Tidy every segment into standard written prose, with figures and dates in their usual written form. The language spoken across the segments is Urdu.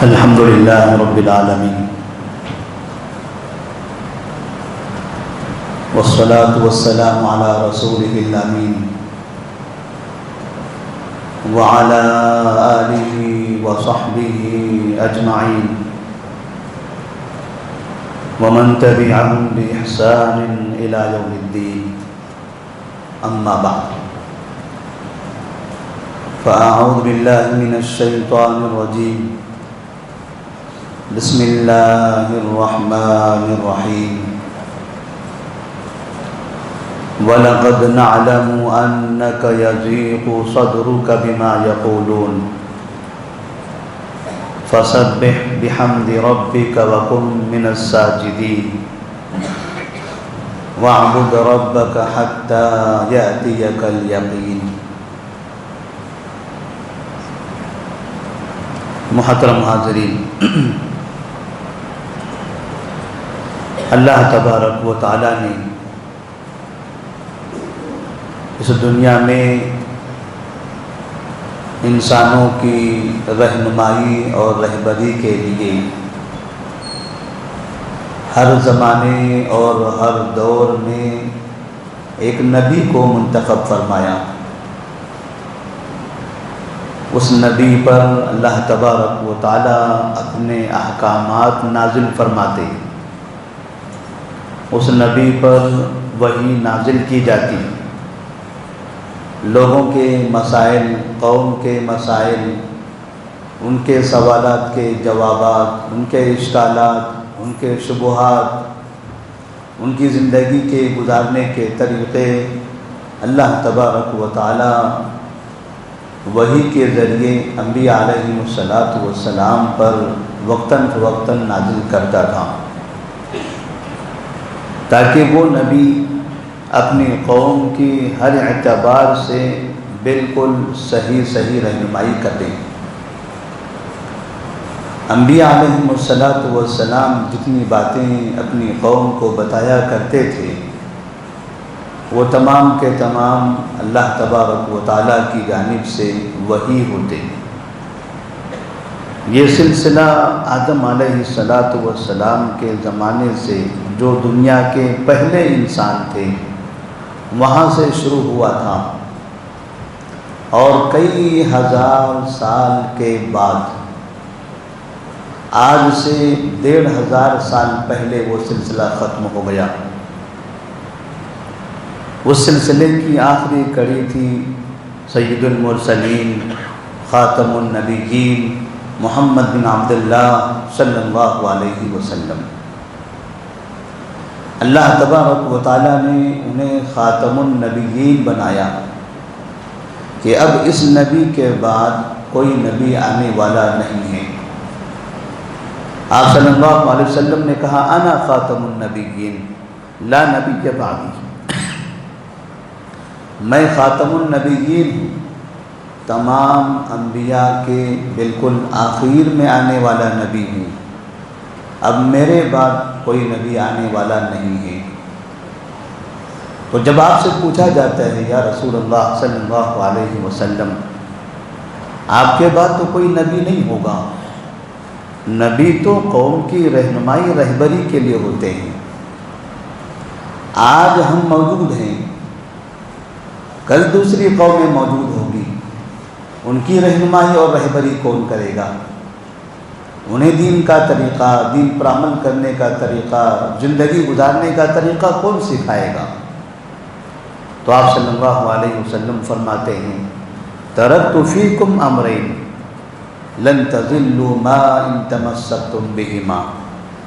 الحمد لله رب العالمين والصلاة والسلام على رسوله الأمين وعلى آله وصحبه أجمعين ومن تبعهم بإحسان إلى يوم الدين أما بعد فأعوذ بالله من الشيطان الرجيم بسم الله الرحمن الرحيم وَلَقَدْ نَعْلَمُ أَنَّكَ يَضِيقُ صَدْرُكَ بِمَا يَقُولُونَ فَسَبِّحْ بِحَمْدِ رَبِّكَ وَكُن مِّنَ السَّاجِدِينَ وَاعْبُدْ رَبَّكَ حَتَّى يَأْتِيَكَ الْيَقِينُ۔ محترم حاضرین، اللہ تبارک و تعالی نے اس دنیا میں انسانوں کی رہنمائی اور رہبری کے لیے ہر زمانے اور ہر دور میں ایک نبی کو منتخب فرمایا۔ اس نبی پر اللہ تبارک و تعالی اپنے احکامات نازل فرماتے، اس نبی پر وحی نازل کی جاتی، لوگوں کے مسائل، قوم کے مسائل، ان کے سوالات کے جوابات، ان کے اشکالات، ان کے شبہات، ان کی زندگی کے گزارنے کے طریقے اللہ تبارک و تعالی وحی کے ذریعے انبیاء علیہم السلام پر وقتاً فوقتاً نازل کرتا تھا، تاکہ وہ نبی اپنی قوم کی ہر اعتبار سے بالکل صحیح رہنمائی کرتے۔ انبیاء علیہم السلام جتنی باتیں اپنی قوم کو بتایا کرتے تھے وہ تمام کے تمام اللہ تبارک و تعالیٰ کی جانب سے وحی ہوتے۔ یہ سلسلہ آدم علیہ السلام کے زمانے سے جو دنیا کے پہلے انسان تھے وہاں سے شروع ہوا تھا، اور کئی ہزار سال کے بعد آج سے 1500 سال پہلے وہ سلسلہ ختم ہو گیا۔ اس سلسلے کی آخری کڑی تھی سید المرسلین خاتم النبیین محمد بن عبداللہ صلی اللہ علیہ وسلم۔ اللہ تبارک و تعالیٰ نے انہیں خاتم النبیین بنایا کہ اب اس نبی کے بعد کوئی نبی آنے والا نہیں ہے۔ آپ صلی اللہ علیہ وسلم نے کہا انا خاتم النبیین لا نبی بعدی، میں خاتم النبیین ہوں، تمام انبیاء کے بالکل آخر میں آنے والا نبی ہوں، اب میرے بعد کوئی نبی آنے والا نہیں ہے۔ تو جب آپ سے پوچھا جاتا ہے یا رسول اللہ صلی اللہ علیہ وسلم آپ کے بعد تو کوئی نبی نہیں ہوگا، نبی تو قوم کی رہنمائی رہبری کے لیے ہوتے ہیں۔ آج ہم موجود ہیں، کل دوسری قومیں موجود ہوگی، ان کی رہنمائی اور رہبری کون کرے گا؟ انہیں دین کا طریقہ، دین پر عمل کرنے کا طریقہ، زندگی گزارنے کا طریقہ کون سکھائے گا؟ تو آپ صلی اللہ علیہ وسلم فرماتے ہیں ترکت فیکم امرین لن تضلوا ما ان تمسکتم بہما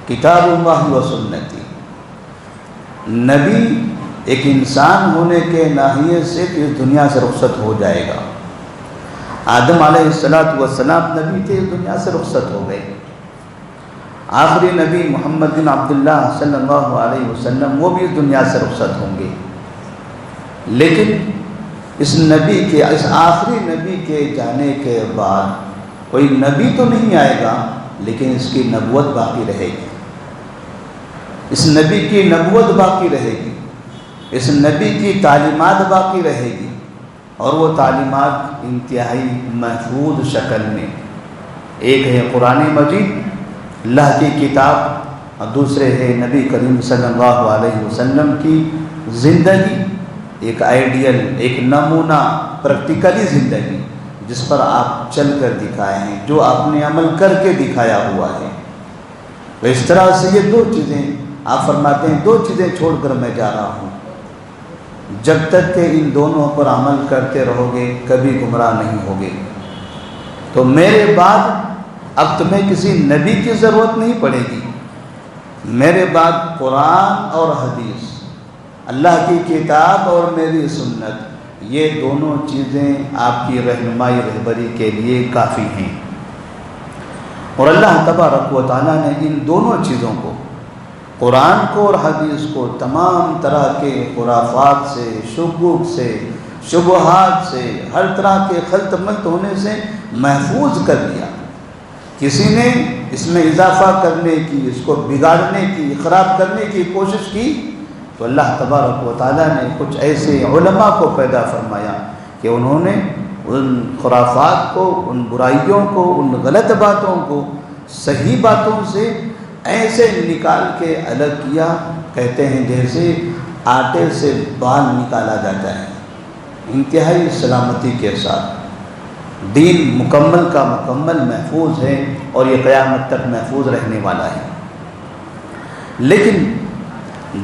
کتاب اللہ و سنتی۔ نبی ایک انسان ہونے کے ناحیے سے اس دنیا سے رخصت ہو جائے گا۔ آدم علیہ السلام نبی تھے، اس دنیا سے رخصت ہو گئے۔ آخری نبی محمد بن عبداللہ صلی اللہ علیہ وسلم وہ بھی اس دنیا سے رخصت ہوں گے، لیکن اس آخری نبی کے جانے کے بعد کوئی نبی تو نہیں آئے گا، لیکن اس کی نبوت باقی رہے گی، اس نبی کی نبوت باقی رہے گی، اس نبی کی تعلیمات باقی رہے گی، اور وہ تعلیمات انتہائی محفوظ شکل میں ایک ہے قرآن مجید اللہ کی کتاب، اور دوسرے ہے نبی کریم صلی اللہ علیہ وسلم کی زندگی، ایک آئیڈیل، ایک نمونہ پریکٹیکلی زندگی جس پر آپ چل کر دکھائے ہیں، جو آپ نے عمل کر کے دکھایا ہوا ہے۔ تو اس طرح سے یہ دو چیزیں آپ فرماتے ہیں، دو چیزیں چھوڑ کر میں جا رہا ہوں، جب تک کہ ان دونوں پر عمل کرتے رہو گے کبھی گمراہ نہیں ہوگے۔ تو میرے بعد اب تمہیں کسی نبی کی ضرورت نہیں پڑے گی، میرے بعد قرآن اور حدیث، اللہ کی کتاب اور میری سنت، یہ دونوں چیزیں آپ کی رہنمائی رہبری کے لیے کافی ہیں۔ اور اللہ تبارک و تعالیٰ نے ان دونوں چیزوں کو، قرآن کو اور حدیث کو، تمام طرح کے خرافات سے، شکوک سے، شبہات سے، ہر طرح کے خلط ملط ہونے سے محفوظ کر دیا۔ کسی نے اس میں اضافہ کرنے کی، اس کو بگاڑنے کی، خراب کرنے کی کوشش کی تو اللہ تبارک و تعالیٰ نے کچھ ایسے علماء کو پیدا فرمایا کہ انہوں نے ان خرافات کو، ان برائیوں کو، ان غلط باتوں کو صحیح باتوں سے ایسے نکال کے الگ کیا، کہتے ہیں جیسے آٹے سے بال نکالا جاتا ہے، انتہائی سلامتی کے ساتھ۔ دین مکمل کا مکمل محفوظ ہے اور یہ قیامت تک محفوظ رہنے والا ہے۔ لیکن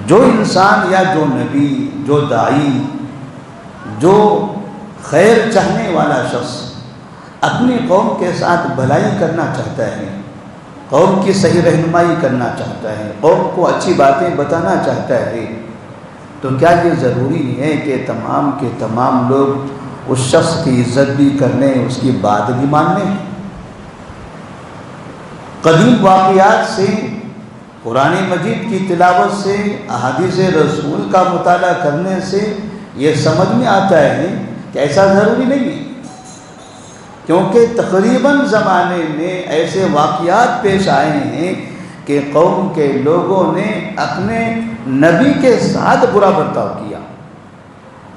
جو انسان یا جو نبی، جو داعی، جو خیر چاہنے والا شخص اپنی قوم کے ساتھ بھلائی کرنا چاہتا ہے، قوم کی صحیح رہنمائی کرنا چاہتا ہے، قوم کو اچھی باتیں بتانا چاہتا ہے، تو کیا یہ ضروری ہے کہ تمام کے تمام لوگ اس شخص کی عزت بھی کرنے، اس کی بات بھی ماننے؟ قدیم واقعات سے، قرآن مجید کی تلاوت سے، احادیث رسول کا مطالعہ کرنے سے یہ سمجھ میں آتا ہے کہ ایسا ضروری نہیں ہے، کیونکہ تقریباً زمانے میں ایسے واقعات پیش آئے ہیں کہ قوم کے لوگوں نے اپنے نبی کے ساتھ برا برتاؤ کیا۔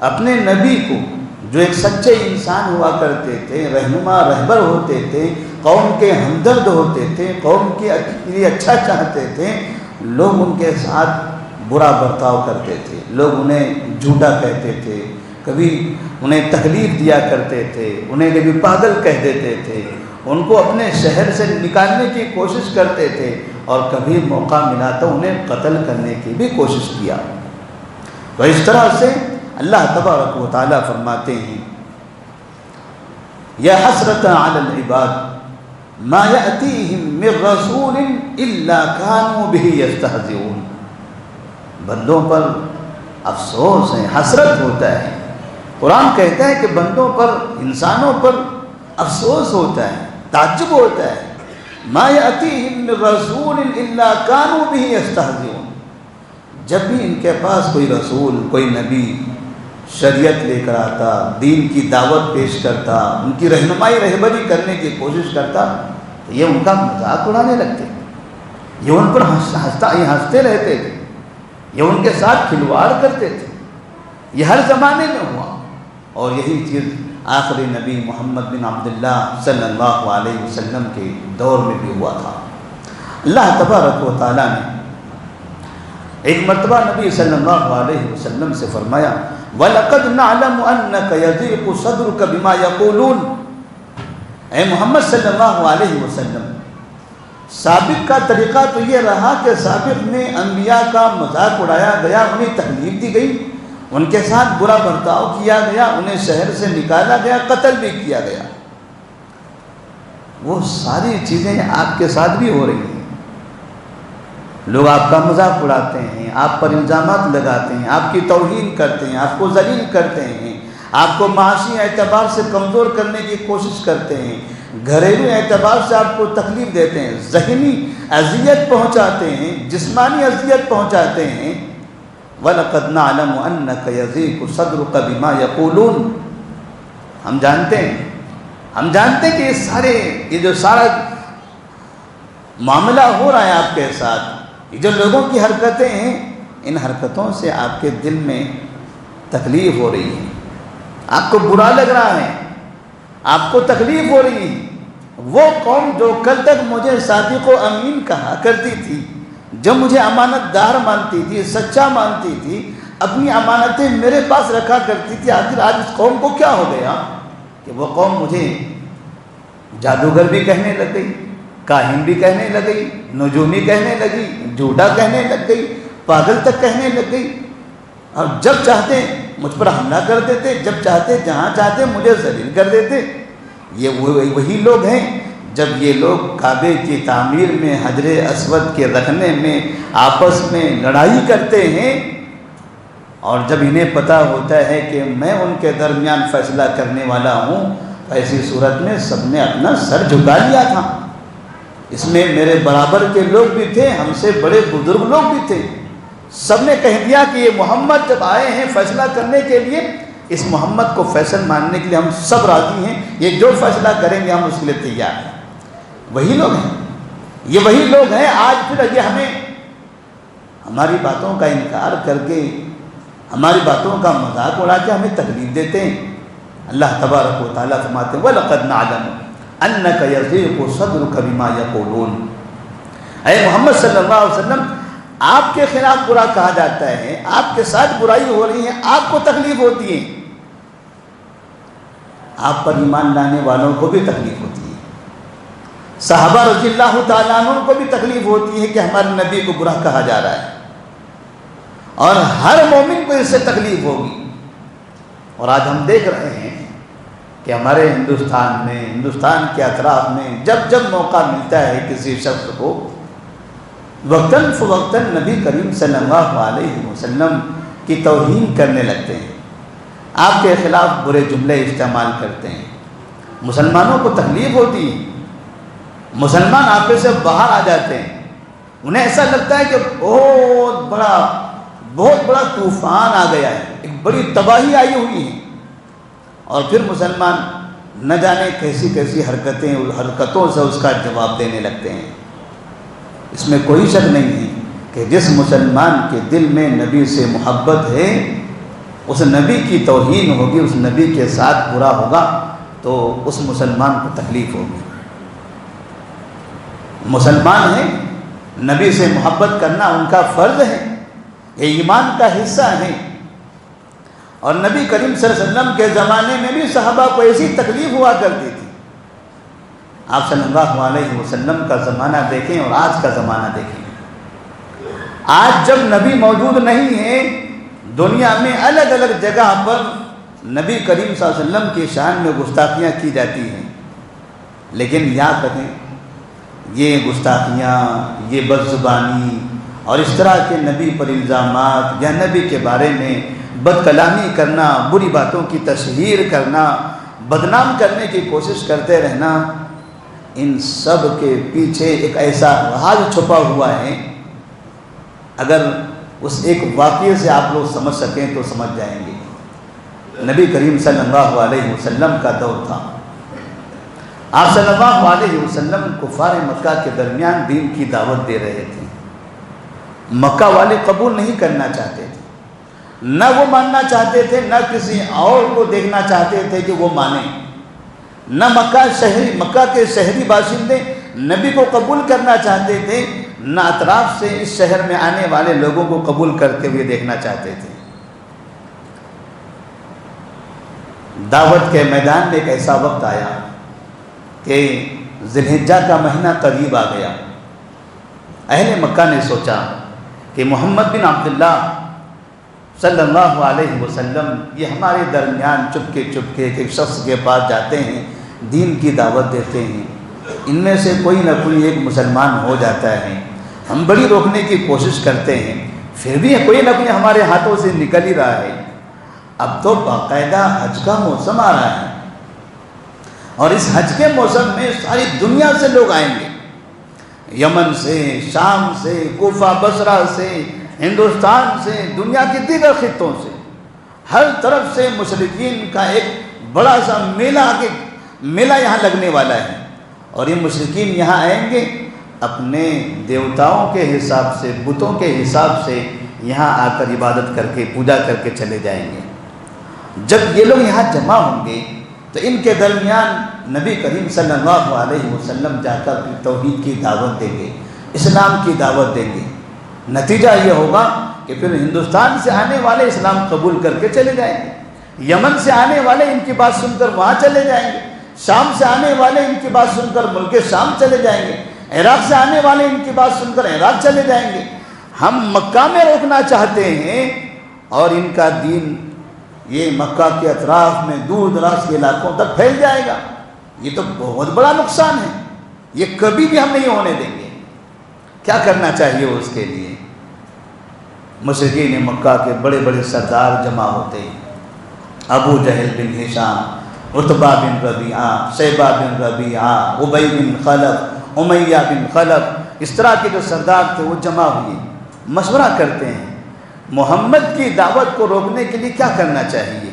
اپنے نبی کو، جو ایک سچے انسان ہوا کرتے تھے، رہنما رہبر ہوتے تھے، قوم کے ہمدرد ہوتے تھے، قوم کے لیے اچھا چاہتے تھے، لوگ ان کے ساتھ برا برتاؤ کرتے تھے، لوگ انہیں جھوٹا کہتے تھے، کبھی انہیں تکلیف دیا کرتے تھے، انہیں کبھی پاگل کہہ دیتے تھے، ان کو اپنے شہر سے نکالنے کی کوشش کرتے تھے، اور کبھی موقع ملا تو انہیں قتل کرنے کی بھی کوشش کیا۔ تو اس طرح سے اللہ تبارک و تعالیٰ فرماتے ہیں، یا حسرۃ علی العباد ما یأتیہم من رسول الا کانوا بہ یستہزئون۔ بندوں پر افسوس ہے، حسرت ہوتا ہے۔ قرآن کہتا ہے کہ بندوں پر، انسانوں پر افسوس ہوتا ہے، تعجب ہوتا ہے۔ ما یأتیہم من رسول الا کانوا بہ یستہزئون، جب بھی ان کے پاس کوئی رسول، کوئی نبی شریعت لے کر آتا، دین کی دعوت پیش کرتا، ان کی رہنمائی رہبری کرنے کی کوشش کرتا، تو یہ ان کا مذاق اڑانے لگتے، یہ ان پر ہنستے رہتے تھے، یہ ان کے ساتھ کھلواڑ کرتے تھے۔ یہ ہر زمانے میں ہوا، اور یہی چیز آخری نبی محمد بن عبداللہ صلی اللہ علیہ وسلم کے دور میں بھی ہوا تھا۔ اللہ تبارک و تعالیٰ نے ایک مرتبہ نبی صلی اللہ علیہ وسلم سے فرمایا، وَلَقَدْ نَعْلَمُ أَنَّكَ يَضِيقُ صَدْرُكَ بِمَا يَقُولُونَ۔ اے محمد صلی اللہ علیہ وسلم، سابق کا طریقہ تو یہ رہا کہ سابق میں انبیاء کا مذاق اڑایا گیا، انہیں تکلیف دی گئی، ان کے ساتھ برا برتاؤ کیا گیا، انہیں شہر سے نکالا گیا، قتل بھی کیا گیا۔ وہ ساری چیزیں آپ کے ساتھ بھی ہو رہی ہیں۔ لوگ آپ کا مذاق اڑاتے ہیں، آپ پر الزامات لگاتے ہیں، آپ کی توہین کرتے ہیں، آپ کو ذلیل کرتے ہیں، آپ کو معاشی اعتبار سے کمزور کرنے کی کوشش کرتے ہیں، گھریلو اعتبار سے آپ کو تکلیف دیتے ہیں، ذہنی اذیت پہنچاتے ہیں، جسمانی اذیت پہنچاتے ہیں۔ وَلَقَدْ نَعْلَمُ أَنَّكَ يَضِيقُ صَدْرُكَ بِمَا يَقُولُونَ۔ ہم جانتے ہیں کہ یہ جو سارا معاملہ ہو رہا ہے آپ کے ساتھ، یہ جو لوگوں کی حرکتیں ہیں، ان حرکتوں سے آپ کے دل میں تکلیف ہو رہی ہے، آپ کو برا لگ رہا ہے، آپ کو تکلیف ہو رہی ہے، وہ قوم جو کل تک مجھے صادق و امین کہا کرتی تھی، جو مجھے امانت دار مانتی تھی، سچا مانتی تھی، اپنی امانتیں میرے پاس رکھا کرتی تھی، آخر آج اس قوم کو کیا ہو گیا کہ وہ قوم مجھے جادوگر بھی کہنے لگ گئی، کاہن بھی کہنے لگ گئی، نجومی کہنے لگی، جھوٹا کہنے لگ گئی، پاگل تک کہنے لگ گئی، اور جب چاہتے مجھ پر حملہ کر دیتے، جب چاہتے جہاں چاہتے مجھے ذلیل کر دیتے۔ یہ وہی لوگ ہیں جب یہ لوگ کعبے کی تعمیر میں، حجر اسود کے رکھنے میں، آپس میں لڑائی کرتے ہیں، اور جب انہیں پتہ ہوتا ہے کہ میں ان کے درمیان فیصلہ کرنے والا ہوں، ایسی صورت میں سب نے اپنا سر جھکا لیا تھا۔ اس میں میرے برابر کے لوگ بھی تھے، ہم سے بڑے بزرگ لوگ بھی تھے، سب نے کہہ دیا کہ یہ محمد جب آئے ہیں فیصلہ کرنے کے لیے، اس محمد کو فیصل ماننے کے لیے ہم سب راضی ہیں، یہ جو فیصلہ کریں گے ہم اس کے لیے تیار ہیں۔ وہی لوگ ہیں، یہ وہی لوگ ہیں آج پھر یہ ہمیں ہماری باتوں کا انکار کر کے، ہماری باتوں کا مذاق اڑا کے ہمیں تکلیف دیتے ہیں۔ اللہ تبارک و تعالیٰ فرماتے ہیں وَلَقَدْ نَعْلَمُ أَنَّكَ يَضِيقُ صَدْرُكَ بِمَا يَقُولُونَ۔ اے محمد صلی اللہ علیہ وسلم، آپ کے خلاف برا کہا جاتا ہے، آپ کے ساتھ برائی ہو رہی ہے، آپ کو تکلیف ہوتی ہے، آپ پر ایمان لانے والوں کو بھی تکلیف ہوتی ہے، صحابہ رضی اللہ تعالیٰ عنہ کو بھی تکلیف ہوتی ہے کہ ہمارے نبی کو برا کہا جا رہا ہے، اور ہر مومن کو اس سے تکلیف ہوگی۔ اور آج ہم دیکھ رہے ہیں کہ ہمارے ہندوستان کے اطراف میں جب جب موقع ملتا ہے کسی شخص کو، وقتاً فوقتاً نبی کریم صلی اللہ علیہ وسلم کی توہین کرنے لگتے ہیں، آپ کے خلاف برے جملے استعمال کرتے ہیں۔ مسلمانوں کو تکلیف ہوتی ہے، مسلمان آپے سے باہر آ جاتے ہیں، انہیں ایسا لگتا ہے کہ بہت بڑا طوفان آ گیا ہے، ایک بڑی تباہی آئی ہوئی ہے، اور پھر مسلمان نہ جانے کیسی کیسی حرکتوں سے اس کا جواب دینے لگتے ہیں۔ اس میں کوئی شک نہیں ہے کہ جس مسلمان کے دل میں نبی سے محبت ہے، اس نبی کی توہین ہوگی، اس نبی کے ساتھ برا ہوگا تو اس مسلمان کو تکلیف ہوگی۔ مسلمان ہیں، نبی سے محبت کرنا ان کا فرض ہے، یہ ایمان کا حصہ ہے، اور نبی کریم صلی اللہ علیہ وسلم کے زمانے میں بھی صحابہ کو ایسی تکلیف ہوا کرتی تھی۔ آپ صلی اللہ علیہ وسلم کا زمانہ دیکھیں اور آج کا زمانہ دیکھیں، آج جب نبی موجود نہیں ہے، دنیا میں الگ الگ جگہ پر نبی کریم صلی اللہ علیہ وسلم کی شان میں گستاخیاں کی جاتی ہیں، لیکن یاد رکھیں یہ گستاخیاں، یہ بد زبانی اور اس طرح کے نبی پر الزامات یا نبی کے بارے میں بد کلامی کرنا، بری باتوں کی تشہیر کرنا، بدنام کرنے کی کوشش کرتے رہنا، ان سب کے پیچھے ایک ایسا راز چھپا ہوا ہے، اگر اس ایک واقعے سے آپ لوگ سمجھ سکیں تو سمجھ جائیں گے۔ نبی کریم صلی اللہ علیہ وسلم کا دور تھا، آپ صلی اللہ علیہ وسلم کفار مکہ کے درمیان دین کی دعوت دے رہے تھے، مکہ والے قبول نہیں کرنا چاہتے تھے، نہ وہ ماننا چاہتے تھے، نہ کسی اور کو دیکھنا چاہتے تھے کہ وہ مانیں، نہ مکہ کے شہری باشندے نبی کو قبول کرنا چاہتے تھے، نہ اطراف سے اس شہر میں آنے والے لوگوں کو قبول کرتے ہوئے دیکھنا چاہتے تھے۔ دعوت کے میدان میں ایک ایسا وقت آیا کہ ذی الحجہ کا مہینہ قریب آ گیا، اہل مکہ نے سوچا کہ محمد بن عبداللہ صلی اللہ علیہ وسلم یہ ہمارے درمیان چپکے چپکے ایک شخص کے پاس جاتے ہیں، دین کی دعوت دیتے ہیں، ان میں سے کوئی نہ کوئی ایک مسلمان ہو جاتا ہے، ہم بڑی روکنے کی کوشش کرتے ہیں، پھر بھی کوئی نہ کوئی ہمارے ہاتھوں سے نکل ہی رہا ہے۔ اب تو باقاعدہ حج کا موسم آ رہا ہے، اور اس حج کے موسم میں ساری دنیا سے لوگ آئیں گے، یمن سے، شام سے، کوفہ بصرہ سے، ہندوستان سے، دنیا کے دیگر خطوں سے، ہر طرف سے مشرکین کا ایک بڑا سا میلہ یہاں لگنے والا ہے، اور یہ مشرکین یہاں آئیں گے اپنے دیوتاؤں کے حساب سے، بتوں کے حساب سے یہاں آ کر عبادت کر کے، پوجا کر کے چلے جائیں گے۔ جب یہ لوگ یہاں جمع ہوں گے تو ان کے درمیان نبی کریم صلی اللہ علیہ وسلم جا کر توحید کی دعوت دیں گے، اسلام کی دعوت دیں گے۔ نتیجہ یہ ہوگا کہ پھر ہندوستان سے آنے والے اسلام قبول کر کے چلے جائیں گے، یمن سے آنے والے ان کی بات سن کر وہاں چلے جائیں گے، شام سے آنے والے ان کی بات سن کر ملک شام چلے جائیں گے، عراق سے آنے والے ان کی بات سن کر عراق چلے جائیں گے۔ ہم مکہ میں روکنا چاہتے ہیں اور ان کا دین یہ مکہ کے اطراف میں دور دراز کے علاقوں تک پھیل جائے گا۔ یہ تو بہت بڑا نقصان ہے، یہ کبھی بھی ہم نہیں ہونے دیں گے۔ کیا کرنا چاہیے اس کے لیے؟ مشرکین مکہ کے بڑے بڑے سردار جمع ہوتے ہیں، ابو جہل بن ہشام، عتبہ بن ربیعہ، شیبہ بن ربیعہ، ابی بن خلف، امیہ بن خلف، اس طرح کے جو سردار تھے وہ جمع ہوئے، مشورہ کرتے ہیں محمد کی دعوت کو روکنے کے لیے کیا کرنا چاہیے۔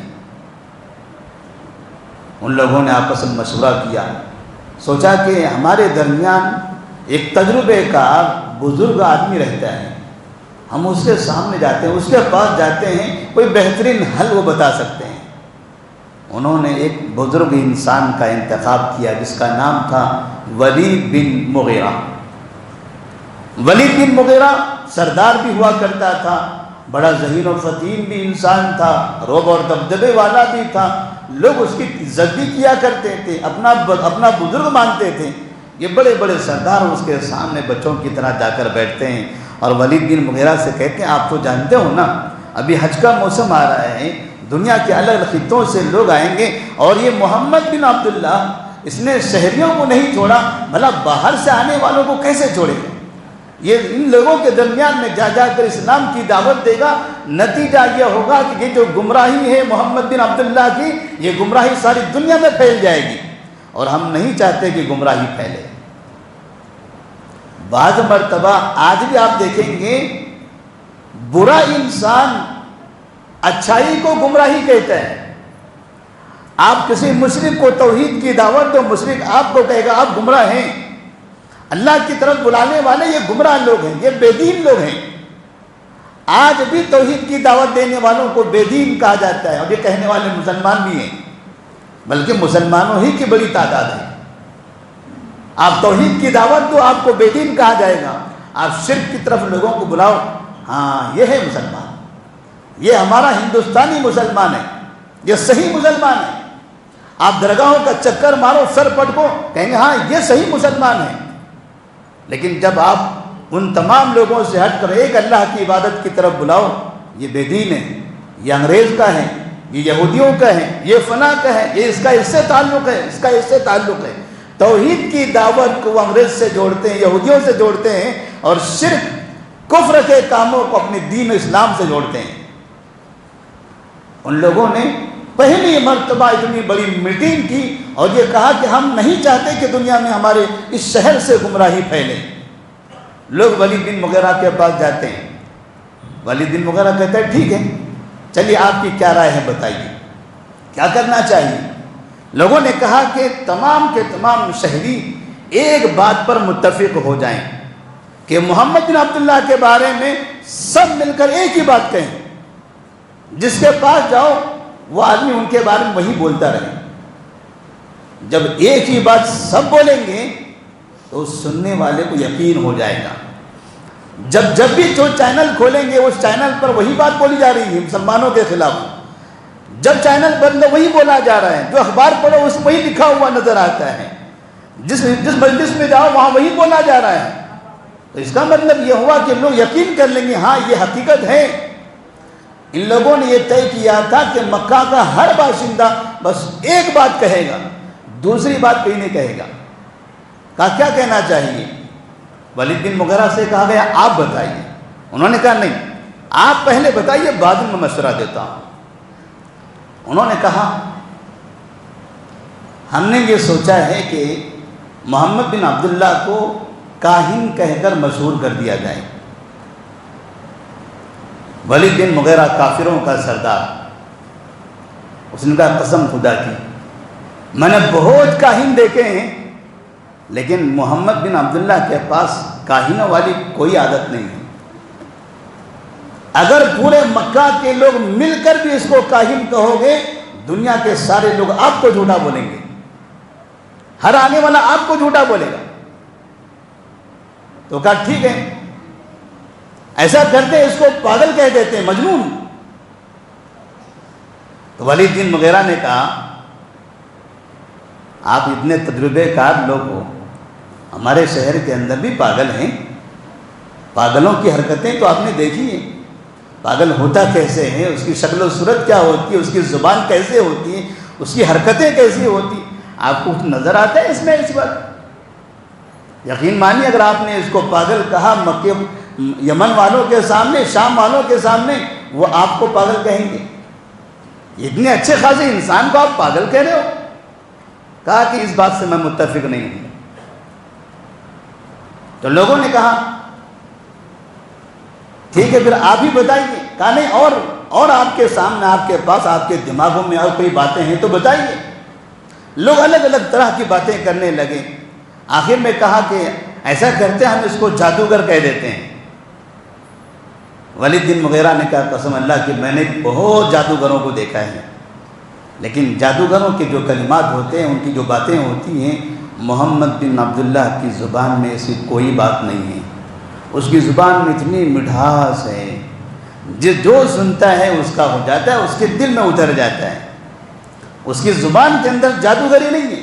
ان لوگوں نے آپس میں مشورہ کیا، سوچا کہ ہمارے درمیان ایک تجربے کار بزرگ آدمی رہتا ہے، ہم اس کے سامنے جاتے ہیں، اس کے پاس جاتے ہیں، کوئی بہترین حل وہ بتا سکتے ہیں۔ انہوں نے ایک بزرگ انسان کا انتخاب کیا جس کا نام تھا ولید بن مغیرہ۔ ولید بن مغیرہ سردار بھی ہوا کرتا تھا، بڑا ذہین و فطین بھی انسان تھا، رعب اور دبدبے والا بھی تھا، لوگ اس کی عزت بھی کیا کرتے تھے، اپنا بزرگ مانتے تھے۔ یہ بڑے بڑے سردار اس کے سامنے بچوں کی طرح جا کر بیٹھتے ہیں اور ولید بن مغیرہ سے کہتے ہیں آپ تو جانتے ہو نا ابھی حج کا موسم آ رہا ہے، دنیا کے الگ الگ خطوں سے لوگ آئیں گے اور یہ محمد بن عبداللہ اس نے شہریوں کو نہیں چھوڑا، بھلا باہر سے آنے والوں کو کیسے چھوڑے گا؟ یہ ان لوگوں کے درمیان میں جا جا کر اسلام کی دعوت دے گا، نتیجہ یہ ہوگا کہ یہ جو گمراہی ہے محمد بن عبداللہ کی، یہ گمراہی ساری دنیا میں پھیل جائے گی اور ہم نہیں چاہتے کہ گمراہی پھیلے۔ بعض مرتبہ آج بھی آپ دیکھیں گے برا انسان اچھائی کو گمراہی کہتا ہے۔ آپ کسی مشرک کو توحید کی دعوت دو، مشرک آپ کو کہے گا آپ گمراہ ہیں، اللہ کی طرف بلانے والے یہ گمراہ لوگ ہیں، یہ بے دین لوگ ہیں۔ آج بھی توحید کی دعوت دینے والوں کو بے دین کہا جاتا ہے اور یہ کہنے والے مسلمان بھی ہیں، بلکہ مسلمانوں ہی کی بڑی تعداد ہے۔ آپ توحید کی دعوت دو آپ کو بے دین کہا جائے گا، آپ شرک کی طرف لوگوں کو بلاؤ، ہاں یہ ہے مسلمان، یہ ہمارا ہندوستانی مسلمان ہے، یہ صحیح مسلمان ہے۔ آپ درگاہوں کا چکر مارو، سر پٹکو، کہیں گے ہاں یہ صحیح مسلمان ہے۔ لیکن جب آپ ان تمام لوگوں سے ہٹ کر ایک اللہ کی عبادت کی طرف بلاؤ، یہ بے دین ہے، یہ انگریز کا ہے، یہ یہودیوں کا ہے، یہ فلاں کا ہے، یہ اس کا اس سے تعلق ہے، اس کا اس سے تعلق ہے۔ توحید کی دعوت کو وہ انگریز سے جوڑتے ہیں، یہودیوں سے جوڑتے ہیں اور شرک کفر کے کاموں کو اپنے دین اسلام سے جوڑتے ہیں۔ ان لوگوں نے پہلی مرتبہ اتنی بڑی میٹنگ کی اور یہ کہا کہ ہم نہیں چاہتے کہ دنیا میں ہمارے اس شہر سے گمراہی پھیلے۔ لوگ ولید بن مغیرہ کے پاس جاتے ہیں، ولید بن مغیرہ کہتا ہے ٹھیک ہے، چلیے آپ کی کیا رائے ہے بتائیے، کیا کرنا چاہیے؟ لوگوں نے کہا کہ تمام کے تمام شہری ایک بات پر متفق ہو جائیں کہ محمد بن عبداللہ کے بارے میں سب مل کر ایک ہی بات کہیں، جس کے پاس جاؤ وہ آدمی ان کے بارے میں وہی بولتا رہے۔ جب ایک ہی بات سب بولیں گے تو سننے والے کو یقین ہو جائے گا۔ جب بھی جو چینل کھولیں گے اس چینل پر وہی بات بولی جا رہی ہے مسلمانوں کے خلاف، جب چینل بند وہی بولا جا رہا ہے، جو اخبار پڑھو اس میں وہی لکھا ہوا نظر آتا ہے، جس مجلس میں جاؤ وہاں وہی بولا جا رہا ہے، تو اس کا مطلب یہ ہوا کہ لوگ یقین کر لیں گے ہاں یہ حقیقت ہے۔ ان لوگوں نے یہ طے کیا تھا کہ مکہ کا ہر باشندہ بس ایک بات کہے گا، دوسری بات کوئی نہیں کہے گا۔ کہا کیا کہنا چاہیے؟ ولید بن مغیرہ سے کہا گیا آپ بتائیے۔ انہوں نے کہا نہیں آپ پہلے بتائیے بعد میں مشورہ دیتا ہوں۔ انہوں نے کہا ہم نے یہ سوچا ہے کہ محمد بن عبداللہ کو کاہن کہہ کر مشہور کر دیا جائے۔ ولید بن مغیرہ کافروں کا سردار، اس نے کہا قسم خدا کی میں نے بہت کاہن دیکھے ہیں لیکن محمد بن عبداللہ کے پاس کاہنوں والی کوئی عادت نہیں ہے۔ اگر پورے مکہ کے لوگ مل کر بھی اس کو کاہن کہو گے دنیا کے سارے لوگ آپ کو جھوٹا بولیں گے، ہر آنے والا آپ کو جھوٹا بولے گا۔ تو کہا ٹھیک ہے، ایسا کرتے ہیں، اس کو پاگل کہہ دیتے ہیں، مجنون۔ تو ولید بن مغیرہ نے کہا آپ اتنے تجربے کار لوگ ہو، ہمارے شہر کے اندر بھی پاگل ہیں، پاگلوں کی حرکتیں تو آپ نے دیکھی ہیں، پاگل ہوتا کیسے ہے، اس کی شکل و صورت کیا ہوتی ہے، اس کی زبان کیسے ہوتی ہے، اس کی حرکتیں کیسی ہوتی، آپ کو کچھ نظر آتا ہے اس میں اس وقت؟ یقین مانیے اگر آپ نے اس کو پاگل کہا مکے یمن والوں کے سامنے، شام والوں کے سامنے، وہ آپ کو پاگل کہیں گے۔ اتنے اچھے خاصے انسان کو آپ پاگل کہہ رہے ہو؟ کہا کہ اس بات سے میں متفق نہیں ہوں۔ تو لوگوں نے کہا ٹھیک ہے پھر آپ ہی بتائیے۔ کہا نہیں، اور آپ کے سامنے، آپ کے پاس، آپ کے دماغوں میں اور کوئی باتیں ہیں تو بتائیے۔ لوگ الگ الگ طرح کی باتیں کرنے لگے۔ آخر میں کہا کہ ایسا کرتے ہم اس کو جادوگر کہہ دیتے ہیں۔ ولید بن مغیرہ نے کہا قسم اللہ کہ میں نے بہت جادوگروں کو دیکھا ہے، لیکن جادوگروں کے جو کلمات ہوتے ہیں، ان کی جو باتیں ہوتی ہیں، محمد بن عبداللہ کی زبان میں ایسی کوئی بات نہیں ہے۔ اس کی زبان میں اتنی مٹھاس ہے، جو سنتا ہے اس کا ہو جاتا ہے، اس کے دل میں اتر جاتا ہے۔ اس کی زبان کے اندر جادوگری نہیں ہے۔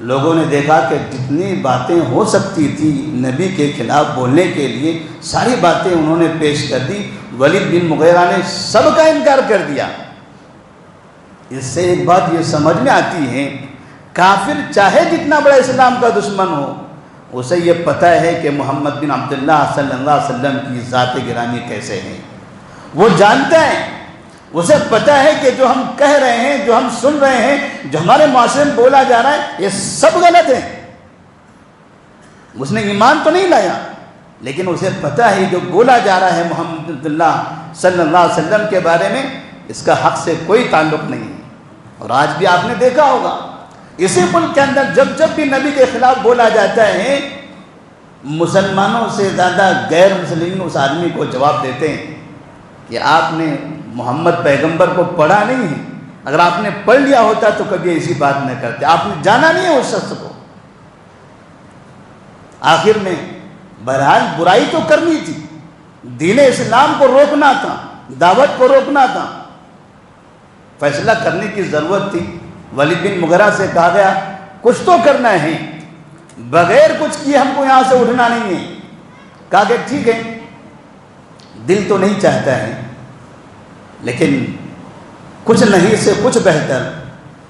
لوگوں نے دیکھا کہ جتنی باتیں ہو سکتی تھی نبی کے خلاف بولنے کے لیے، ساری باتیں انہوں نے پیش کر دی۔ ولید بن مغیرہ نے سب کا انکار کر دیا۔ اس سے ایک بات یہ سمجھ میں آتی ہے، کافر چاہے جتنا بڑا اسلام کا دشمن ہو، اسے یہ پتہ ہے کہ محمد بن عبداللہ صلی اللہ علیہ وسلم کی ذات گرامی کیسے ہے۔ وہ جانتا ہے، اسے پتہ ہے کہ جو ہم کہہ رہے ہیں، جو ہم سن رہے ہیں، جو ہمارے معاشرے میں بولا جا رہا ہے، یہ سب غلط ہے۔ اس نے ایمان تو نہیں لایا، لیکن اسے پتہ ہے جو بولا جا رہا ہے محمد عبداللہ صلی اللہ علیہ وسلم کے بارے میں، اس کا حق سے کوئی تعلق نہیں ہے۔ اور آج بھی آپ نے دیکھا ہوگا اسی ملک کے اندر جب بھی نبی کے خلاف بولا جاتا ہے، مسلمانوں سے زیادہ غیر مسلمین اس آدمی کو جواب دیتے ہیں کہ آپ نے محمد پیغمبر کو پڑھا نہیں ہے، اگر آپ نے پڑھ لیا ہوتا تو کبھی ایسی بات نہ کرتے، آپ نے جانا نہیں ہے اس شخص کو۔ آخر میں بہرحال برائی تو کرنی تھی، دین اسلام کو روکنا تھا، دعوت کو روکنا تھا، فیصلہ کرنے کی ضرورت تھی۔ ولید بن مغیرہ سے کہا گیا کچھ تو کرنا ہے، بغیر کچھ کیے ہم کو یہاں سے اٹھنا نہیں ہے۔ کہا کہ ٹھیک ہے، دل تو نہیں چاہتا ہے، لیکن کچھ نہیں سے کچھ بہتر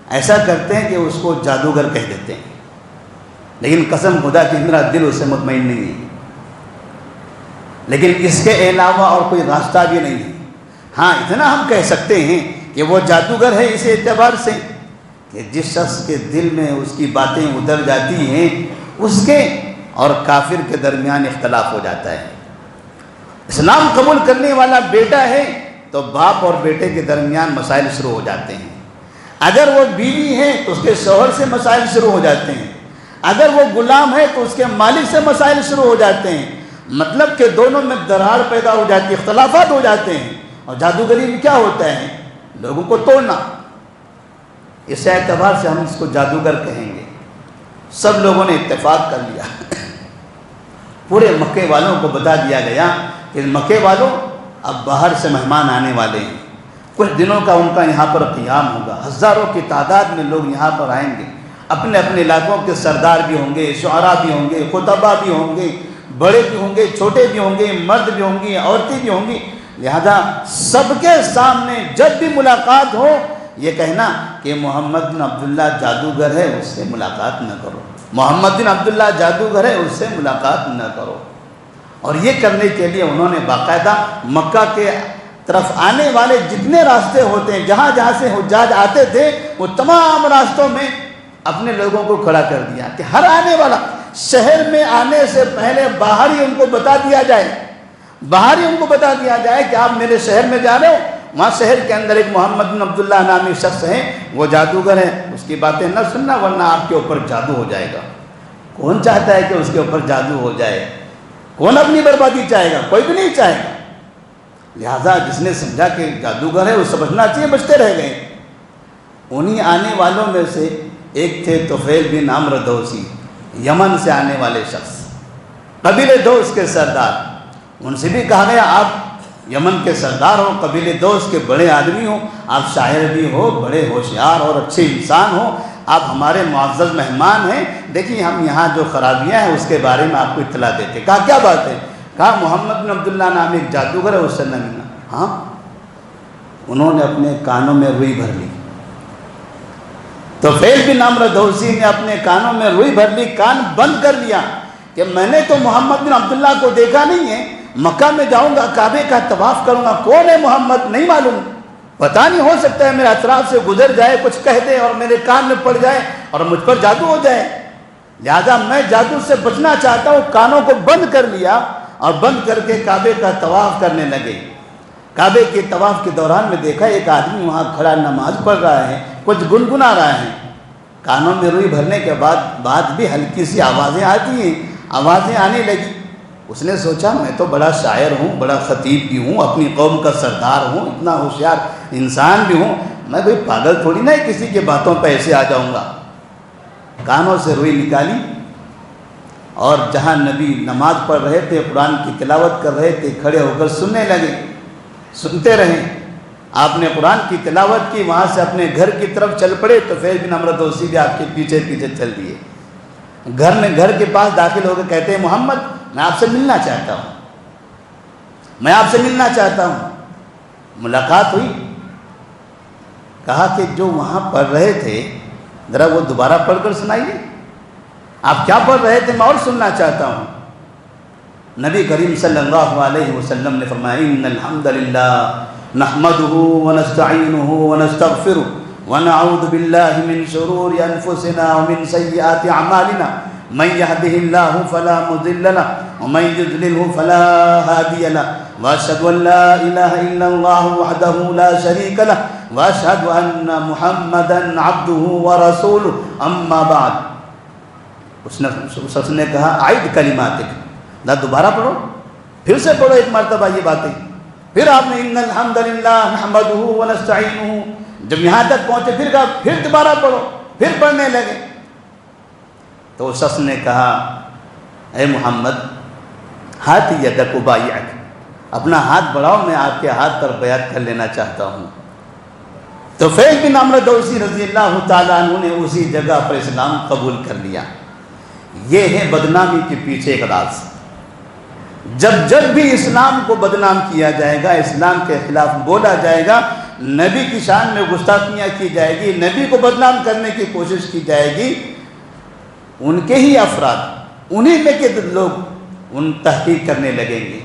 ایسا کرتے ہیں کہ اس کو جادوگر کہہ دیتے ہیں، لیکن قسم خدا کہ میرا دل اس سے مطمئن نہیں ہے، لیکن اس کے علاوہ اور کوئی راستہ بھی نہیں ہے۔ ہاں اتنا ہم کہہ سکتے ہیں کہ وہ جادوگر ہے اس اعتبار سے کہ جس شخص کے دل میں اس کی باتیں اتر جاتی ہیں، اس کے اور کافر کے درمیان اختلاف ہو جاتا ہے۔ اسلام قبول کرنے والا بیٹا ہے تو باپ اور بیٹے کے درمیان مسائل شروع ہو جاتے ہیں، اگر وہ بیوی ہے تو اس کے شوہر سے مسائل شروع ہو جاتے ہیں، اگر وہ غلام ہے تو اس کے مالک سے مسائل شروع ہو جاتے ہیں، مطلب کہ دونوں میں دراڑ پیدا ہو جاتی ہے، اختلافات ہو جاتے ہیں۔ اور جادوگری میں کیا ہوتا ہے؟ لوگوں کو توڑنا۔ اس اعتبار سے ہم اس کو جادوگر کہیں گے۔ سب لوگوں نے اتفاق کر لیا، پورے مکے والوں کو بتا دیا گیا کہ مکے والوں اب باہر سے مہمان آنے والے ہیں، کچھ دنوں کا ان کا یہاں پر قیام ہوگا، ہزاروں کی تعداد میں لوگ یہاں پر آئیں گے، اپنے اپنے علاقوں کے سردار بھی ہوں گے، شعراء بھی ہوں گے، خطباء بھی ہوں گے، بڑے بھی ہوں گے، چھوٹے بھی ہوں گے، مرد بھی ہوں گی، عورتیں بھی ہوں گی، لہذا سب کے سامنے جب بھی ملاقات ہو یہ کہنا کہ محمد بن عبداللہ جادوگر ہے، اس سے ملاقات نہ کرو، محمد بن عبداللہ جادوگر ہے، اس سے ملاقات نہ کرو۔ اور یہ کرنے کے لیے انہوں نے باقاعدہ مکہ کے طرف آنے والے جتنے راستے ہوتے ہیں، جہاں جہاں سے حجاج آتے تھے، وہ تمام راستوں میں اپنے لوگوں کو کھڑا کر دیا کہ ہر آنے والا شہر میں آنے سے پہلے باہر ہی ان کو بتا دیا جائے، باہر ہی ان کو بتا دیا جائے کہ آپ میرے شہر میں جا رہے ہو، وہاں شہر کے اندر ایک محمد بن عبداللہ نامی شخص ہے، وہ جادوگر ہے، اس کی باتیں نہ سننا ورنہ آپ کے اوپر جادو ہو جائے گا۔ کون چاہتا ہے کہ اس کے اوپر جادو ہو جائے؟ کون اپنی بربادی چاہے گا؟ کوئی بھی نہیں چاہے گا۔ لہذا جس نے سمجھا کہ جادوگر ہے وہ سمجھنا چاہیے، بچتے رہ گئے۔ انہی آنے والوں میں سے ایک تھے طفیل بن عمرو دوسی، یمن سے آنے والے شخص، قبیلے دوس کے سردار۔ ان سے بھی کہا گیا آپ یمن کے سردار ہو، قبیلے دوس کے بڑے آدمی ہو، آپ شاعر بھی ہو، بڑے ہوشیار اور اچھے انسان ہو، آپ ہمارے معزز مہمان ہیں، دیکھیے ہم یہاں جو خرابیاں ہیں اس کے بارے میں آپ کو اطلاع دیتے۔ کہا کیا بات ہے؟ کہا محمد بن عبداللہ نام ایک جادوگر ہے، اس سے نہ ملنا۔ ہاں، انہوں نے اپنے کانوں میں روئی بھر لی۔ تو طفیل بن عمرو دوسی نے اپنے کانوں میں روئی بھر لی، کان بند کر لیا کہ میں نے تو محمد بن عبداللہ کو دیکھا نہیں ہے، مکہ میں جاؤں گا، کعبے کا طواف کروں گا، کون ہے محمد نہیں معلوم، پتہ نہیں، ہو سکتا ہے میرے اطراف سے گزر جائے، کچھ کہہ دے اور میرے کان میں پڑ جائے اور مجھ پر جادو ہو جائے، لہذا میں جادو سے بچنا چاہتا ہوں۔ کانوں کو بند کر لیا اور بند کر کے کعبے کا طواف کرنے لگے۔ کعبے کے طواف کے دوران میں دیکھا ایک آدمی وہاں کھڑا نماز پڑھ رہا ہے، کچھ گنگنا رہا ہے، کانوں میں روئی بھرنے کے بعد بھی ہلکی سی آوازیں آتی ہیں، آوازیں آنے لگی۔ اس نے سوچا میں تو بڑا شاعر ہوں، بڑا خطیب بھی ہوں، اپنی قوم کا سردار ہوں، اتنا ہوشیار انسان بھی ہوں، میں کوئی پاگل تھوڑی نہ کسی کی باتوں پہ ایسے آ جاؤں گا۔ کانوں سے روئی نکالی اور جہاں نبی نماز پڑھ رہے تھے، قرآن کی تلاوت کر رہے تھے، کھڑے ہو کر سننے لگے، سنتے رہے۔ آپ نے قرآن کی تلاوت کی، وہاں سے اپنے گھر کی طرف چل پڑے تو طفیل بن عمرو دوسی بھی آپ کے پیچھے پیچھے چل دیے۔ گھر کے پاس داخل ہو کے کہتے ہیں محمد میں آپ سے ملنا چاہتا ہوں، میں آپ سے ملنا چاہتا ہوں۔ ملاقات ہوئی، کہا کہ جو وہاں پڑھ رہے تھے ذرا وہ دوبارہ پڑھ کر سنائیے، آپ کیا پڑھ رہے تھے میں اور سننا چاہتا ہوں۔ نبی کریم صلی اللہ علیہ وسلم نے فرمایا ان الحمد للہ نحمده ونستعینه ونستغفره ونعوذ باللہ من شرور انفسنا ومن سیئات اعمالنا من يهده الله فلا مضل له ومن يضلل فلا هادي له واشهد ان لا اله الا الله وحده لا شريك له واشهد ان محمدا عبده ورسوله اما بعد۔ اس نے کہا عید کلماتک، دوبارہ پڑھو، پھر سے پڑھو ایک مرتبہ یہ باتیں۔ پھر آپ نے ان الحمد للہ نحمدہ ونستعینہ، جب یہاں تک پہنچے پھر کہا پھر دوبارہ پڑھو، پھر پڑھنے لگے۔ تو اس شخص نے کہا اے محمد ہاتھ یدک ابایعک، اپنا ہاتھ بڑھاؤ میں آپ کے ہاتھ پر بیعت کر لینا چاہتا ہوں۔ تو طفیل بن عمرو دوسی رضی اللہ تعالیٰ عنہ نے اسی جگہ پر اسلام قبول کر لیا۔ یہ ہے بدنامی کے پیچھے ایک راز۔ جب بھی اسلام کو بدنام کیا جائے گا، اسلام کے خلاف بولا جائے گا، نبی کی شان میں گستاخیاں کی جائے گی، نبی کو بدنام کرنے کی کوشش کی جائے گی، ان کے ہی افراد، انہی میں کے لوگ ان تحقیق کرنے لگیں گے،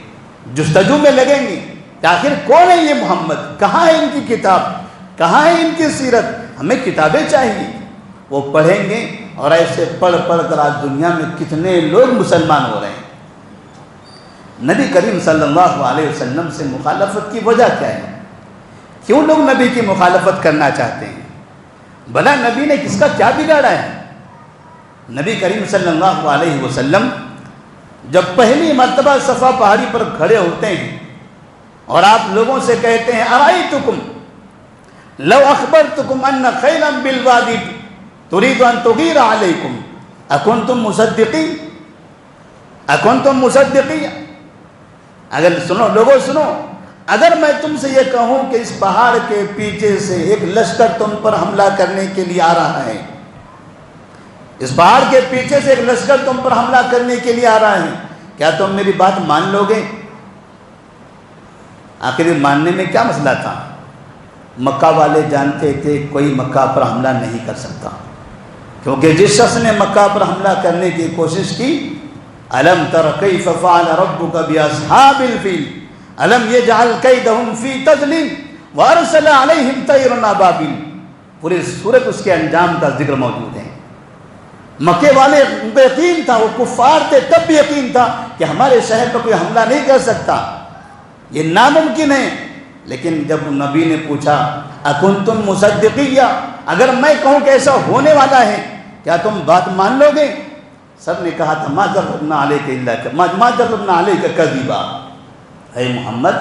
جستجو میں لگیں گے کہ آخر کون ہے یہ محمد، کہاں ہے ان کی کتاب، کہاں ہے ان کی سیرت، ہمیں کتابیں چاہیے۔ وہ پڑھیں گے اور ایسے پڑھ کر آج دنیا میں کتنے لوگ مسلمان ہو رہے ہیں۔ نبی کریم صلی اللہ علیہ وسلم سے مخالفت کی وجہ کیا ہے؟ کیوں لوگ نبی کی مخالفت کرنا چاہتے ہیں؟ بھلا نبی نے کس کا کیا بگاڑا ہے؟ نبی کریم صلی اللہ علیہ وسلم جب پہلی مرتبہ صفا پہاڑی پر کھڑے ہوتے ہیں اور آپ لوگوں سے کہتے ہیں ارائیتکم لو اخبرتکم ان خیلا بالوادی ترید ان تغیر علیکم اکنتم مصدقین، اکنتم مصدقین، اگر سنو لوگوں سنو، اگر میں تم سے یہ کہوں کہ اس پہاڑ کے پیچھے سے ایک لشکر تم پر حملہ کرنے کے لیے آ رہا ہے، اس پہاڑ کے پیچھے سے ایک لشکر تم پر حملہ کرنے کے لیے آ رہا ہے، کیا تم میری بات مان لو گے؟ آخر ماننے میں کیا مسئلہ تھا؟ مکہ والے جانتے تھے کوئی مکہ پر حملہ نہیں کر سکتا، کیونکہ جس شخص نے مکہ پر حملہ کرنے کی کوشش کی، الم تر کیف فعل ربک باصحاب الفیل الم یجعل کیدہم فی تضلیل وارسل علیہم طیرا ابابیل، پوری سورت اس کے انجام کا ذکر موجود ہے۔ مکے والے ان کو یقین تھا، وہ کفار تھے تب بھی یقین تھا کہ ہمارے شہر پر کوئی حملہ نہیں کر سکتا، یہ ناممکن ہے۔ لیکن جب نبی نے پوچھا اکنتم مصدقیہ، اگر میں کہوں کہ ایسا ہونے والا ہے کیا تم بات مان لو گے؟ سب نے کہا تھا ما جربنا علیک کذبا، اے محمد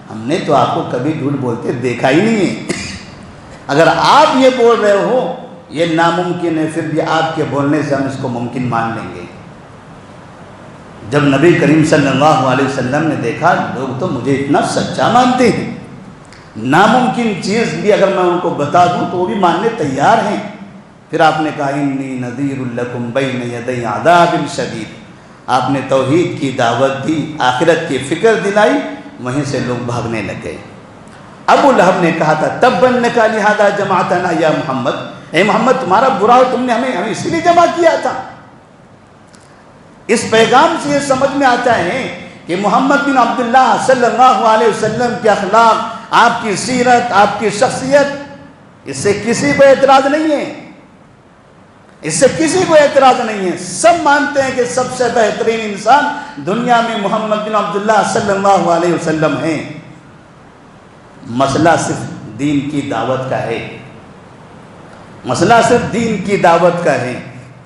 ہم نے تو آپ کو کبھی جھوٹ بولتے دیکھا ہی نہیں ہے۔ اگر آپ یہ بول رہے ہو یہ ناممکن ہے، پھر بھی آپ کے بولنے سے ہم اس کو ممکن مان لیں گے۔ جب نبی کریم صلی اللہ علیہ وسلم نے دیکھا لوگ تو مجھے اتنا سچا مانتے ہیں، ناممکن چیز بھی اگر میں ان کو بتا دوں تو وہ بھی ماننے تیار ہیں، پھر آپ نے کہا انی نذیر لکم بین یدی عذاب شدید۔ آپ نے توحید کی دعوت دی، آخرت کی فکر دلائی، وہیں سے لوگ بھاگنے لگ گئے۔ ابو لہب نے کہا تھا تبا لک لہذا جمعتنا یا محمد، اے محمد تمہارا برا ہو، تم نے ہمیں اسی لیے جمع کیا تھا۔ اس پیغام سے یہ سمجھ میں آتا ہے کہ محمد بن عبداللہ صلی اللہ علیہ وسلم کے اخلاق، آپ کی سیرت، آپ کی شخصیت، اس سے کسی کو اعتراض نہیں ہے، اس سے کسی کو اعتراض نہیں ہے۔ سب مانتے ہیں کہ سب سے بہترین انسان دنیا میں محمد بن عبداللہ صلی اللہ علیہ وسلم ہیں۔ مسئلہ صرف دین کی دعوت کا ہے، مسئلہ صرف دین کی دعوت کا ہے۔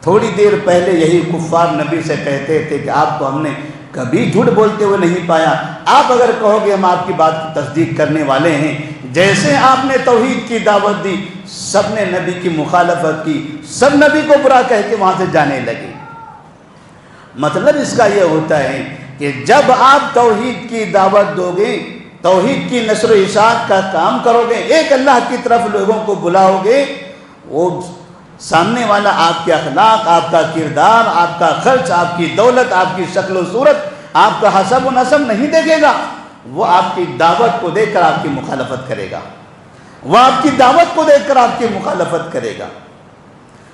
تھوڑی دیر پہلے یہی کفار نبی سے کہتے تھے کہ آپ کو ہم نے کبھی جھوٹ بولتے ہوئے نہیں پایا، آپ اگر کہو گے ہم آپ کی بات کی تصدیق کرنے والے ہیں۔ جیسے آپ نے توحید کی دعوت دی سب نے نبی کی مخالفت کی، سب نبی کو برا کہہ کے وہاں سے جانے لگے۔ مطلب اس کا یہ ہوتا ہے کہ جب آپ توحید کی دعوت دو گے، توحید کی نشر و اشاعت کا کام کرو گے، ایک اللہ کی طرف لوگوں کو بلاؤ گے، وہ سامنے والا آپ کے اخلاق، آپ کا کردار، آپ کا خرچ، آپ کی دولت، آپ کی شکل و صورت، آپ کا حسب و نسب نہیں دیکھے گا، وہ آپ کی دعوت کو دیکھ کر آپ کی مخالفت کرے گا، وہ آپ کی دعوت کو دیکھ کر آپ کی مخالفت کرے گا۔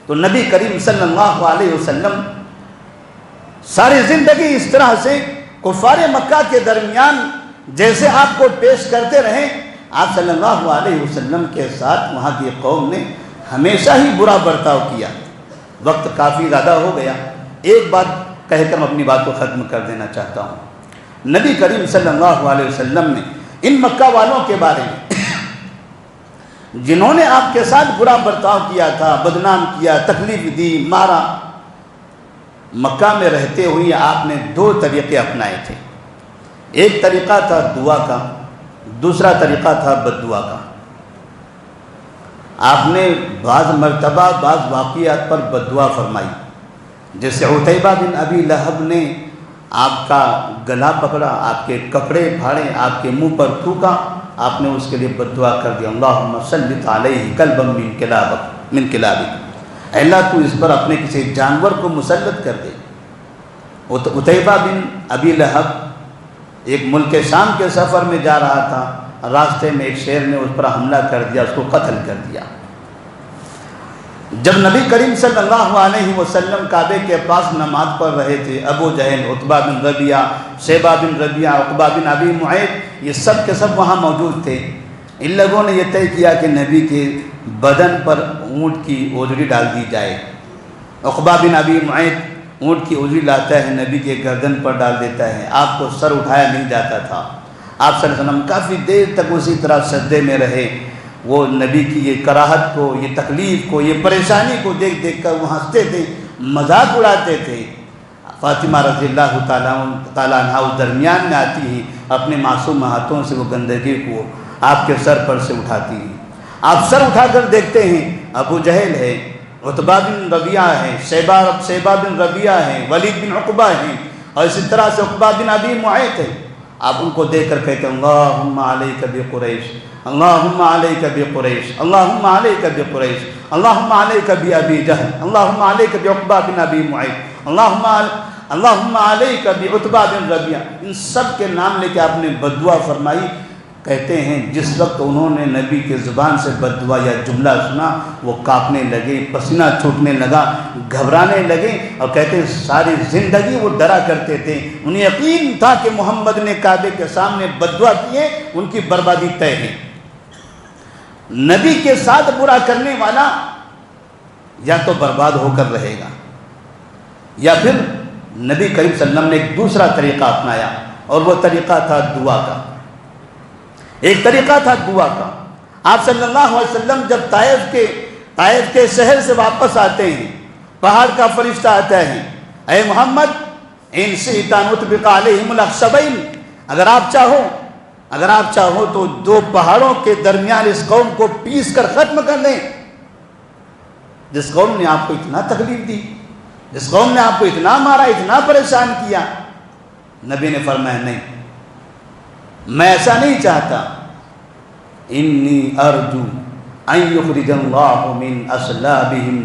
تو نبی کریم صلی اللہ علیہ وسلم ساری زندگی اس طرح سے کفار مکہ کے درمیان جیسے آپ کو پیش کرتے رہے، آپ صلی اللہ علیہ وسلم کے ساتھ وہاں کی قوم نے ہمیشہ ہی برا برتاؤ کیا۔ وقت کافی زیادہ ہو گیا، ایک بات کہہ کر میں اپنی بات کو ختم کر دینا چاہتا ہوں۔ نبی کریم صلی اللہ علیہ وسلم نے ان مکہ والوں کے بارے میں جنہوں نے آپ کے ساتھ برا برتاؤ کیا تھا، بدنام کیا، تکلیف دی، مارا، مکہ میں رہتے ہوئے آپ نے دو طریقے اپنائے تھے۔ ایک طریقہ تھا دعا کا، دوسرا طریقہ تھا بد دعا کا۔ آپ نے بعض مرتبہ بعض واقعات پر بد دعا فرمائی، جیسے عتیبہ بن ابی لہب نے آپ کا گلا پکڑا، آپ کے کپڑے پھاڑے، آپ کے منہ پر تھوکا، آپ نے اس کے لیے بد دعا کر دیا، اللہم سلط علیہ کلبا من کلابک، اے اللہ تو اس پر اپنے کسی جانور کو مسلط کر دے۔ عتیبہ بن ابی لہب ایک ملک شام کے سفر میں جا رہا تھا، راستے میں ایک شیر نے اس پر حملہ کر دیا، اس کو قتل کر دیا۔ جب نبی کریم صلی اللہ علیہ وسلم کعبے کے پاس نماز پڑھ رہے تھے، ابو جہل، عتبہ بن ربیعہ، شیبہ بن ربیعہ، عقبہ بن ابی معیط، یہ سب کے سب وہاں موجود تھے۔ ان لوگوں نے یہ طے کیا کہ نبی کے بدن پر اونٹ کی اوجڑی ڈال دی جائے۔ عقبہ بن ابی معیط اونٹ کی اوجڑی لاتا ہے، نبی کے گردن پر ڈال دیتا ہے، آپ کو سر اٹھایا نہیں جاتا تھا۔ آپ صلی اللہ علیہ وسلم کافی دیر تک اسی طرح سجدے میں رہے۔ وہ نبی کی یہ کراہت کو، یہ تکلیف کو، یہ پریشانی کو دیکھ دیکھ کر وہ ہنستے تھے، مذاق اڑاتے تھے۔ فاطمہ رضی اللہ تعالیٰ عنہا اس درمیان میں آتی ہیں، اپنے معصوم ہاتھوں سے وہ گندگی کو آپ کے سر پر سے اٹھاتی ہیں۔ آپ سر اٹھا کر دیکھتے ہیں، ابو جہل ہے، عتبہ بن ربیعہ ہے، شیبہ بن ربیعہ ہے، ولید بن عقبہ ہیں، اور اسی طرح سے عقبہ بن ابی معیط ہے۔ آپ ان کو دیکھ کر کہتے ہیں اللہم علیک بقریش، اللہم علیک بقریش، اللہم علیک بقریش، اللہم علیک بابی جہل، اللہم علیک بعقبہ بن ابی معیط، اللہم علیک بعتبہ بن ربیعہ۔ ان سب کے نام لے کے آپ نے بد دعا فرمائی۔ کہتے ہیں جس وقت انہوں نے نبی کے زبان سے بد دعا یا جملہ سنا، وہ کانپنے لگے، پسینہ چھوٹنے لگا، گھبرانے لگے، اور کہتے ہیں ساری زندگی وہ ڈرا کرتے تھے، انہیں یقین تھا کہ محمد نے کعبے کے سامنے بد دعا کی ہے، ان کی بربادی طے ہے۔ نبی کے ساتھ برا کرنے والا یا تو برباد ہو کر رہے گا، یا پھر نبی کریم صلی اللہ علیہ وسلم نے ایک دوسرا طریقہ اپنایا، اور وہ طریقہ تھا دعا کا۔ ایک طریقہ تھا دعا کا۔ آپ صلی اللہ علیہ وسلم جب طائف کے شہر سے واپس آتے ہیں، پہاڑ کا فرشتہ آتا ہے، اے محمد ان شئت ان اطبق علیہم الاخشبین، اگر آپ چاہو اگر آپ چاہو تو 2 پہاڑوں کے درمیان اس قوم کو پیس کر ختم کر دیں، جس قوم نے آپ کو اتنا تکلیف دی، جس قوم نے آپ کو اتنا مارا، اتنا پریشان کیا۔ نبی نے فرمایا نہیں، میں ایسا نہیں چاہتا، انی ارجو ان یخرج اللہ من اصلابہم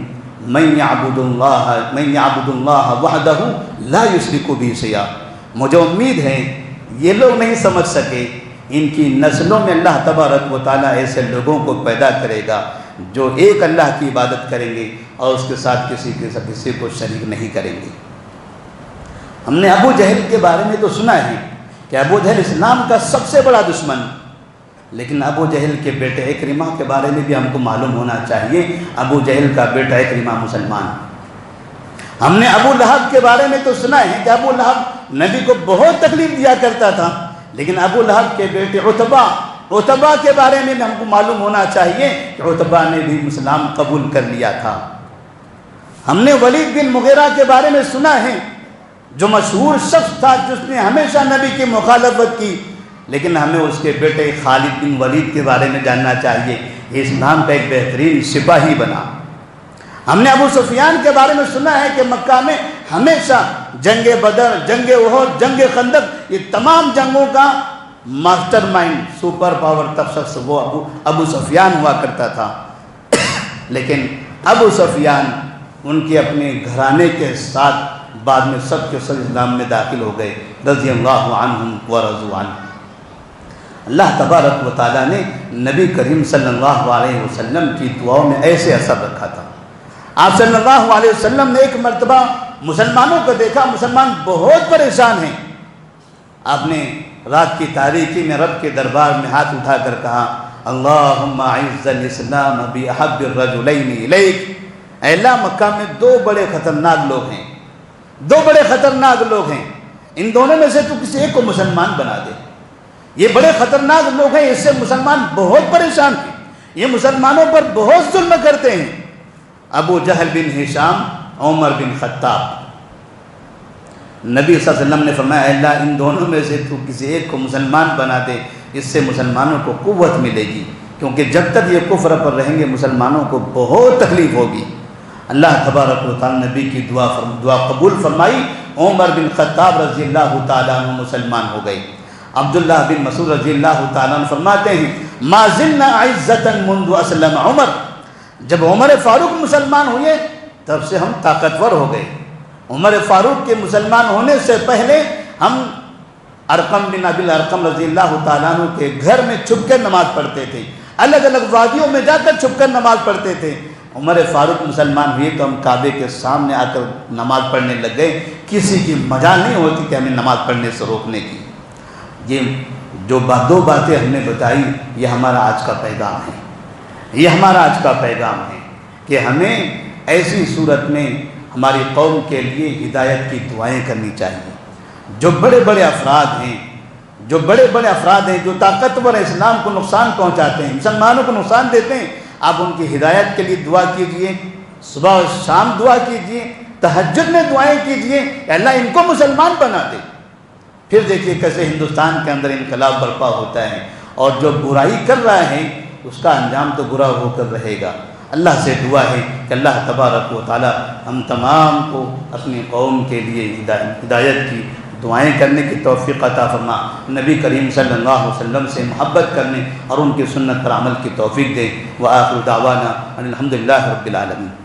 من یعبد اللہ وحدہ لا یشرک بہ شیئا۔ مجھے امید ہے یہ لوگ نہیں سمجھ سکے، ان کی نسلوں میں اللہ تبارک و تعالیٰ ایسے لوگوں کو پیدا کرے گا جو ایک اللہ کی عبادت کریں گے اور اس کے ساتھ کسی کو شریک نہیں کریں گے۔ ہم نے ابو جہل کے بارے میں تو سنا ہے کہ ابو جہل اسلام کا سب سے بڑا دشمن، لیکن ابو جہل کے بیٹے اکرمہ کے بارے میں بھی ہم کو معلوم ہونا چاہیے۔ ابو جہل کا بیٹا اکرمہ مسلمان۔ ہم نے ابو لہب کے بارے میں تو سنا ہے کہ ابو لہب نبی کو بہت تکلیف دیا کرتا تھا، لیکن ابو لہب کے بیٹے عتبہ کے بارے میں ہم کو معلوم ہونا چاہیے کہ عتبہ نے بھی اسلام قبول کر لیا تھا۔ ہم نے ولید بن مغیرہ کے بارے میں سنا ہے، جو مشہور شخص تھا جس نے ہمیشہ نبی کی مخالفت کی، لیکن ہمیں اس کے بیٹے خالد بن ولید کے بارے میں جاننا چاہیے، یہ اسلام کا ایک بہترین سپاہی بنا۔ ہم نے ابو سفیان کے بارے میں سنا ہے کہ مکہ میں ہمیشہ جنگ بدر، جنگ احد، جنگ خندق، یہ تمام جنگوں کا ماسٹر مائنڈ، سپر پاور تب شخص وہ ابو سفیان ہوا کرتا تھا۔ لیکن ابو سفیان ان کے اپنے گھرانے کے ساتھ بعد میں سب کے سب اسلام میں داخل ہو گئے، رضی اللہ عنہم ورضوا عنہ۔ اللہ تبارک و تعالیٰ نے نبی کریم صلی اللہ علیہ وسلم کی دعاؤں میں ایسے اثر رکھا تھا۔ آپ صلی اللہ علیہ وسلم نے ایک مرتبہ مسلمانوں کو دیکھا، مسلمان بہت پریشان ہیں۔ آپ نے رات کی تاریکی میں رب کے دربار میں ہاتھ اٹھا کر کہا، اللہم اعز الاسلام باحب الرجلین الیک۔ اے اللہ، مکہ میں 2 بڑے خطرناک لوگ ہیں، 2 بڑے خطرناک لوگ ہیں، ان دونوں میں سے تو کسی ایک کو مسلمان بنا دے۔ یہ بڑے خطرناک لوگ ہیں، اس سے مسلمان بہت پریشان ہیں، یہ مسلمانوں پر بہت ظلم کرتے ہیں۔ ابو جہل بن ہشام، عمر بن خطاب۔ نبی صلی اللہ علیہ وسلم نے فرمایا، اے اللہ، ان دونوں میں سے تو کسی ایک کو مسلمان بنا دے، اس سے مسلمانوں کو قوت ملے گی، کیونکہ جب تک یہ کفر پر رہیں گے مسلمانوں کو بہت تکلیف ہوگی۔ اللہ تبارک و تعالیٰ نبی کی دعا قبول فرمائی، عمر بن خطاب رضی اللہ تعالیٰ عنہ مسلمان ہو گئے۔ عبداللہ بن مسعود رضی اللہ تعالیٰ عنہ فرماتے ہیں، ما زلنا عزتا منذ اسلم عمر۔ جب عمر فاروق مسلمان ہوئے تب سے ہم طاقتور ہو گئے۔ عمر فاروق کے مسلمان ہونے سے پہلے ہم ارقم بن ابی الارقم رضی اللہ تعالیٰ عنہ کے گھر میں چھپ کر نماز پڑھتے تھے، الگ الگ وادیوں میں جا کر چھپ کر نماز پڑھتے تھے۔ عمر فاروق مسلمان ہوئے تو ہم کعبے کے سامنے آ کر نماز پڑھنے لگ گئے، کسی کی مجال نہیں ہوتی کہ ہمیں نماز پڑھنے سے روکنے کی۔ یہ جو 2 باتیں ہم نے بتائی، یہ ہمارا آج کا پیغام ہے، یہ ہمارا آج کا پیغام ہے کہ ہمیں ایسی صورت میں ہماری قوم کے لیے ہدایت کی دعائیں کرنی چاہیے۔ جو بڑے بڑے افراد ہیں جو طاقتور اسلام کو نقصان پہنچاتے ہیں، مسلمانوں کو نقصان دیتے ہیں، آپ ان کی ہدایت کے لیے دعا کیجئے، صبح و شام دعا کیجئے، تہجد میں دعائیں کیجئے، اللہ ان کو مسلمان بنا دے۔ پھر دیکھیے کیسے ہندوستان کے اندر انقلاب برپا ہوتا ہے، اور جو برائی کر رہا ہے اس کا انجام تو برا ہو کر رہے گا۔ اللہ سے دعا ہے کہ اللہ تبارک و تعالی ہم تمام کو اپنی قوم کے لیے ہدایت کی دعائیں کرنے کی توفیق عطا فرما، نبی کریم صلی اللہ علیہ وسلم سے محبت کرنے اور ان کی سنت پر عمل کی توفیق دے۔ وآخر دعوانا ان الحمد للہ رب العالمین۔